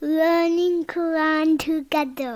learning Quran together.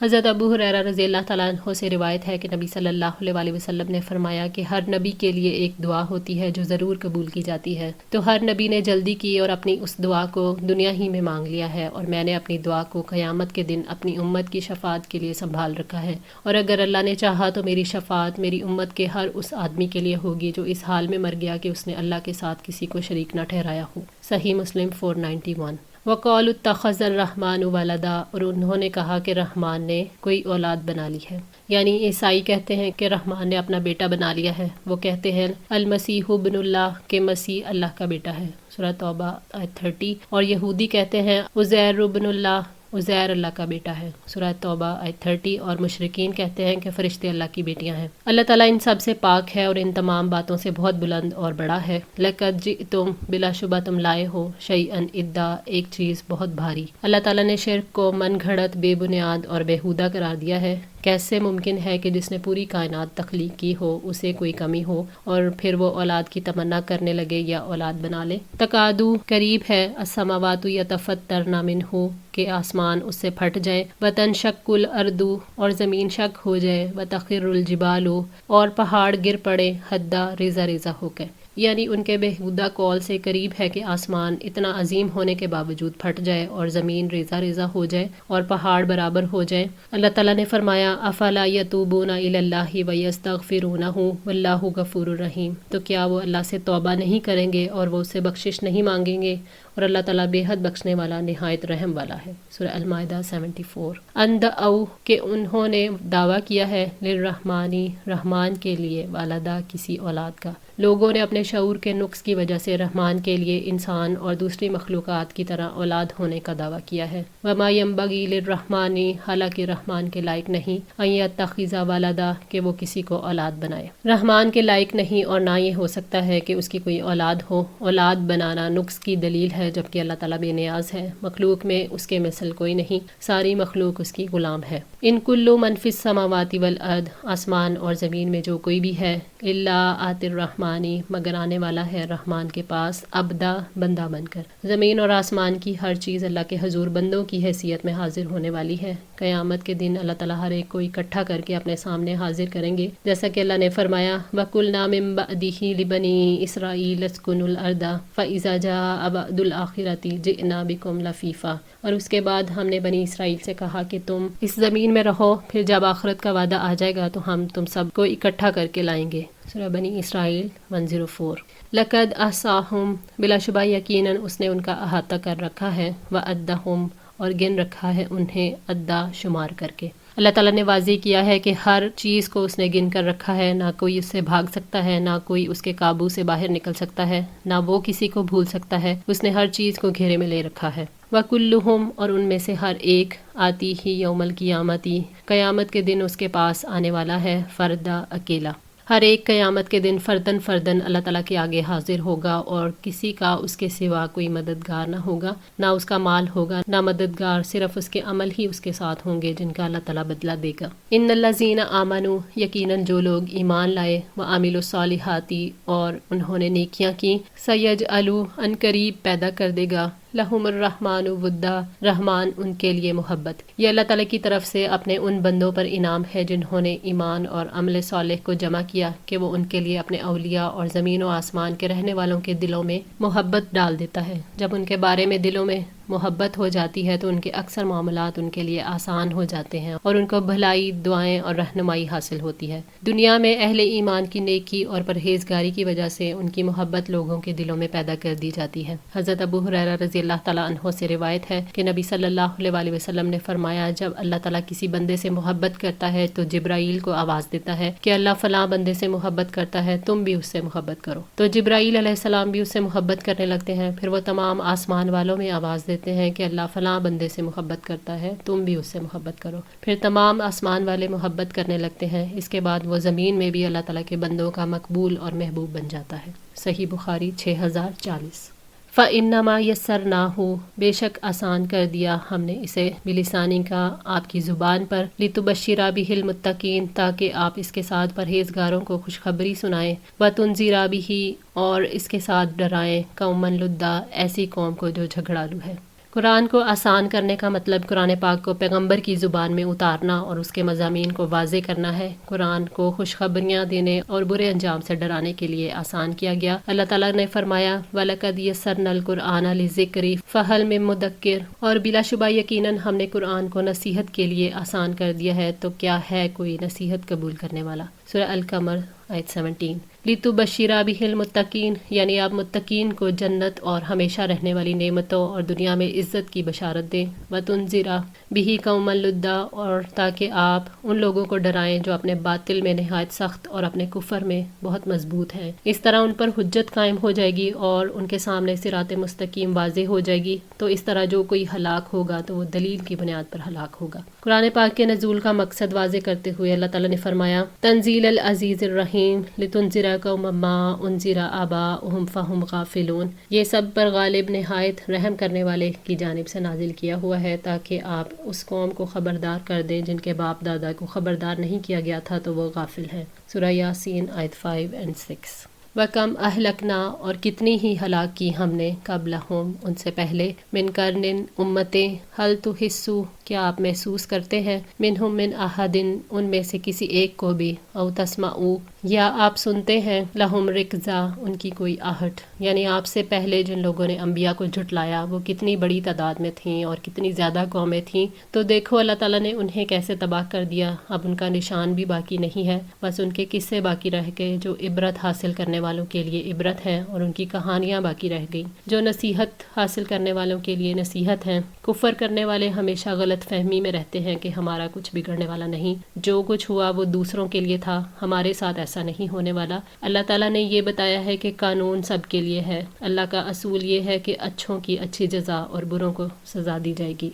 حضرت ابو ہریرہ رضی اللہ تعالیٰ عنہ سے روایت ہے کہ نبی صلی اللہ علیہ وسلم نے فرمایا کہ ہر نبی کے لیے ایک دعا ہوتی ہے جو ضرور قبول کی جاتی ہے، تو ہر نبی نے جلدی کی اور اپنی اس دعا کو دنیا ہی میں مانگ لیا ہے، اور میں نے اپنی دعا کو قیامت کے دن اپنی امت کی شفاعت کے لیے سنبھال رکھا ہے، اور اگر اللہ نے چاہا تو میری شفاعت میری امت کے ہر اس آدمی کے لیے ہوگی جو اس حال میں مر گیا کہ اس نے اللہ کے ساتھ کسی کو شریک نہ ٹھہرایا ہو۔ صحیح مسلم 491۔ وقالوا اتخذ الرحمن ولدا، اور انہوں نے کہا کہ رحمان نے کوئی اولاد بنا لی ہے، یعنی عیسائی کہتے ہیں کہ رحمان نے اپنا بیٹا بنا لیا ہے، وہ کہتے ہیں المسیح ابن اللہ کہ مسیح اللہ کا بیٹا ہے، سورہ توبہ آیت 30، اور یہودی کہتے ہیں عزیر ابن اللہ، عزیر اللہ کا بیٹا ہے، سورہ توبہ آیت 30، اور مشرکین کہتے ہیں کہ فرشتے اللہ کی بیٹیاں ہیں۔ اللہ تعالیٰ ان سب سے پاک ہے اور ان تمام باتوں سے بہت بلند اور بڑا ہے۔ لقد جئتم، بلا شبہ تم لائے ہو، شیئا ادا، ایک چیز بہت بھاری۔ اللہ تعالیٰ نے شرک کو من گھڑت، بے بنیاد اور بیہودہ قرار دیا ہے۔ کیسے ممکن ہے کہ جس نے پوری کائنات تخلیق کی ہو اسے کوئی کمی ہو اور پھر وہ اولاد کی تمنا کرنے لگے یا اولاد بنا لے؟ تقادو، قریب ہے، السماوات یتفطرن منہ، کہ آسمان اس سے پھٹ جائیں، وتنشق الارض، اور زمین شق ہو جائے، وتخر الجبال، اور پہاڑ گر پڑے، حدا، ریزہ ریزہ ہو کے، یعنی ان کے بیہودہ قول سے قریب ہے کہ آسمان اتنا عظیم ہونے کے باوجود پھٹ جائے اور زمین ریزہ ریزہ ہو جائے اور پہاڑ برابر ہو جائے۔ اللہ تعالیٰ نے فرمایا افلا یتوبون الی اللہ ویستغفرونہ واللہ غفور رحیم، تو کیا وہ اللہ سے توبہ نہیں کریں گے اور وہ اس سے بخشش نہیں مانگیں گے، اور اللہ تعالیٰ بے حد بخشنے والا نہایت رحم والا ہے۔ سورہ المائدہ 74۔ اند او، کہ انہوں نے دعویٰ کیا ہے، للرحمانی، رحمان کے لیے، والدہ، کسی اولاد کا۔ لوگوں نے اپنے شعور کے نقص کی وجہ سے رحمان کے لیے انسان اور دوسری مخلوقات کی طرح اولاد ہونے کا دعویٰ کیا ہے۔ وما ينبغي للرحمن، حالانکہ رحمان کے لائق نہیں، ان يتخذ ولدا، کہ وہ کسی کو اولاد بنائے۔ رحمان کے لائق نہیں اور نہ یہ ہو سکتا ہے کہ اس کی کوئی اولاد ہو۔ اولاد بنانا نقص کی دلیل ہے، جبکہ اللہ تعالیٰ بے نیاز ہے، مخلوق میں اس کے مثل کوئی نہیں، ساری مخلوق اس کی غلام ہے۔ ان کل من فی السماوات والارض، آسمان اور زمین میں جو کوئی بھی ہے، الا آتی الرحمانی، مگر آنے والا ہے رحمان کے پاس، عبدا، بندہ بن کر۔ زمین اور آسمان کی ہر چیز اللہ کے حضور بندوں کی حیثیت میں حاضر ہونے والی ہے۔ قیامت کے دن اللہ تعالیٰ ہر ایک کو اکٹھا کر کے اپنے سامنے حاضر کریں گے، جیسا کہ اللہ نے فرمایا وَقُلْنَا مِن بَعْدِهِ لِبَنِي إِسْرَائِيلَ اسْكُنُوا الْأَرْضَ فَإِذَا جَاءَ وَعْدُ الْآخِرَةِ جِئْنَا بِكُمْ لَفِيفًا، اور اس کے بعد ہم نے بنی اسرائیل سے کہا کہ تم اس زمین میں رہو، پھر جب آخرت کا وعدہ آ جائے گا تو ہم تم سب کو اکٹھا کر کے لائیں گے۔ سورہ بنی اسرائیل 104۔ لقد احصاہم، بلا شبہ یقیناً اس نے ان کا احاطہ کر رکھا ہے، وعدہم، اور گن رکھا ہے انہیں، عدا، شمار کر کے۔ اللہ تعالیٰ نے واضح کیا ہے کہ ہر چیز کو اس نے گن کر رکھا ہے، نہ کوئی اس سے بھاگ سکتا ہے، نہ کوئی اس کے قابو سے باہر نکل سکتا ہے، نہ وہ کسی کو بھول سکتا ہے، اس نے ہر چیز کو گھیرے میں لے رکھا ہے۔ وَكُلُّهُمْ، اور ان میں سے ہر ایک، آتی ہی یوم القیامتی، قیامت کے دن اس کے پاس آنے والا ہے، فردا، اکیلا۔ ہر ایک قیامت کے دن فردن فردن اللہ تعالیٰ کے آگے حاضر ہوگا اور کسی کا اس کے سوا کوئی مددگار نہ ہوگا، نہ اس کا مال ہوگا، نہ مددگار، صرف اس کے عمل ہی اس کے ساتھ ہوں گے جن کا اللہ تعالیٰ بدلہ دے گا۔ ان الذین آمنوا، یقیناً جو لوگ ایمان لائے، وعملوا الصالحات، اور انہوں نے نیکیاں کی، سیجعل، ان قریب پیدا کر دے گا، لہم الرحمن ودا، رحمان ان کے لیے محبت۔ یہ اللہ تعالیٰ کی طرف سے اپنے ان بندوں پر انعام ہے جنہوں نے ایمان اور عمل صالح کو جمع کیا کہ وہ ان کے لیے اپنے اولیاء اور زمین و آسمان کے رہنے والوں کے دلوں میں محبت ڈال دیتا ہے۔ جب ان کے بارے میں دلوں میں محبت ہو جاتی ہے تو ان کے اکثر معاملات ان کے لیے آسان ہو جاتے ہیں اور ان کو بھلائی، دعائیں اور رہنمائی حاصل ہوتی ہے۔ دنیا میں اہل ایمان کی نیکی اور پرہیزگاری کی وجہ سے ان کی محبت لوگوں کے دلوں میں پیدا کر دی جاتی ہے۔ حضرت ابو ہریرہ رضی اللہ تعالیٰ عنہ سے روایت ہے کہ نبی صلی اللہ علیہ وسلم نے فرمایا، جب اللہ تعالیٰ کسی بندے سے محبت کرتا ہے تو جبرائیل کو آواز دیتا ہے کہ اللہ فلاں بندے سے محبت کرتا ہے، تم بھی اس سے محبت کرو۔ تو جبرائیل علیہ السلام بھی اس سے محبت کرنے لگتے ہیں، پھر وہ تمام آسمان والوں میں آواز دیتے ہیں کہ اللہ فلاں بندے سے محبت کرتا ہے، تم بھی اس سے محبت کرو۔ پھر تمام آسمان والے محبت کرنے لگتے ہیں، اس کے بعد وہ زمین میں بھی اللہ تعالیٰ کے بندوں کا مقبول اور محبوب بن جاتا ہے۔ صحیح بخاری 6040۔ فَإِنَّمَا يَسَّرْنَاهُ، بے شک آسان کر دیا ہم نے اسے، بِلِسَانِكَ، کا آپ کی زبان پر، لِتُبَشِّرَ بِهِ الْمُتَّقِينَ، تاکہ آپ اس کے ساتھ پرہیزگاروں کو خوشخبری سنائیں، وَتُنذِرَ بِهِ، اور اس کے ساتھ ڈرائیں، قَوْمًا لُدًّا، ایسی قوم کو جو جھگڑالو ہے۔ قرآن کو آسان کرنے کا مطلب قرآن پاک کو پیغمبر کی زبان میں اتارنا اور اس کے مضامین کو واضح کرنا ہے۔ قرآن کو خوشخبریاں دینے اور برے انجام سے ڈرانے کے لیے آسان کیا گیا۔ اللہ تعالیٰ نے فرمایا وَلَقَدْ يَسَّرْنَا الْقُرْآنَ لِلذِّكْرِ فَهَلْ مِن مُدَّكِّرٍ، اور بلا شبہ یقیناً ہم نے قرآن کو نصیحت کے لیے آسان کر دیا ہے، تو کیا ہے کوئی نصیحت قبول کرنے والا۔ سورہ القمر آیت 17۔ لِتُبَشِّرَ بِهِ الْمُتَّقِينَ، یعنی آپ متقین کو جنت اور ہمیشہ رہنے والی نعمتوں اور دنیا میں عزت کی بشارت دیں۔ وَتُنذِرَ بِهِ قَوْمًا لُدًّا، اور تاکہ آپ ان لوگوں کو ڈرائیں جو اپنے باطل میں نہایت سخت اور اپنے کفر میں بہت مضبوط ہیں۔ اس طرح ان پر حجت قائم ہو جائے گی اور ان کے سامنے صراط مستقیم واضح ہو جائے گی، تو اس طرح جو کوئی ہلاک ہوگا تو وہ دلیل کی بنیاد پر ہلاک ہوگا۔ قرآن پاک کے نزول کا مقصد واضح کرتے ہوئے اللہ تعالیٰ نے فرمایا تنزیل العزیز الرحیم لتنذر قوما ما انذر آباؤہم فہم غافلون، یہ سب پر غالب نہایت رحم کرنے والے کی جانب سے نازل کیا ہوا ہے تاکہ آپ اس قوم کو خبردار کر دیں جن کے باپ دادا کو خبردار نہیں کیا گیا تھا تو وہ غافل ہیں۔ سورہ یاسین آیت 5 اور 6۔ وَكَمْ أَهْلَكْنَا، اور کتنی ہی ہلاک کی ہم نے قبلہم ان سے پہلے، من قرن امتیں، هل تحسوا، کیا آپ محسوس کرتے ہیں، منہم من احد، ان میں سے کسی ایک کو بھی، او تسمعوا، یا آپ سنتے ہیں، لہم رکزا، ان کی کوئی آہٹ، یعنی آپ سے پہلے جن لوگوں نے انبیاء کو جھٹلایا وہ کتنی بڑی تعداد میں تھیں اور کتنی زیادہ قومیں تھیں، تو دیکھو اللہ تعالیٰ نے انہیں کیسے تباہ کر دیا، اب ان کا نشان بھی باقی نہیں ہے، بس ان کے قصے باقی رہ گئے جو عبرت حاصل کرنے والوں کے لیے عبرت ہیں، اور ان کی کہانیاں باقی رہ گئیں جو نصیحت حاصل کرنے والوں کے لیے نصیحت ہیں۔ کفر کرنے والے ہمیشہ غلط فہمی میں رہتے ہیں کہ ہمارا کچھ بگڑنے والا نہیں، جو کچھ ہوا وہ دوسروں کے لیے تھا، ہمارے ساتھ ایسا نہیں ہونے والا۔ اللہ تعالیٰ نے یہ بتایا ہے کہ قانون سب کے لیے ہے، اللہ کا اصول یہ ہے کہ اچھوں کی اچھی جزا اور بروں کو سزا دی جائے گی۔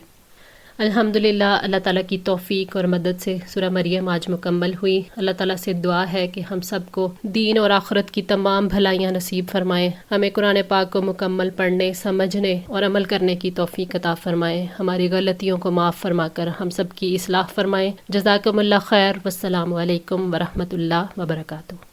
الحمدللہ، اللہ تعالیٰ کی توفیق اور مدد سے سورہ مریم آج مکمل ہوئی۔ اللہ تعالیٰ سے دعا ہے کہ ہم سب کو دین اور آخرت کی تمام بھلائیاں نصیب فرمائیں، ہمیں قرآن پاک کو مکمل پڑھنے، سمجھنے اور عمل کرنے کی توفیق عطا فرمائیں، ہماری غلطیوں کو معاف فرما کر ہم سب کی اصلاح فرمائیں۔ جزاکم اللہ خیر، والسلام علیکم ورحمۃ اللہ وبرکاتہ۔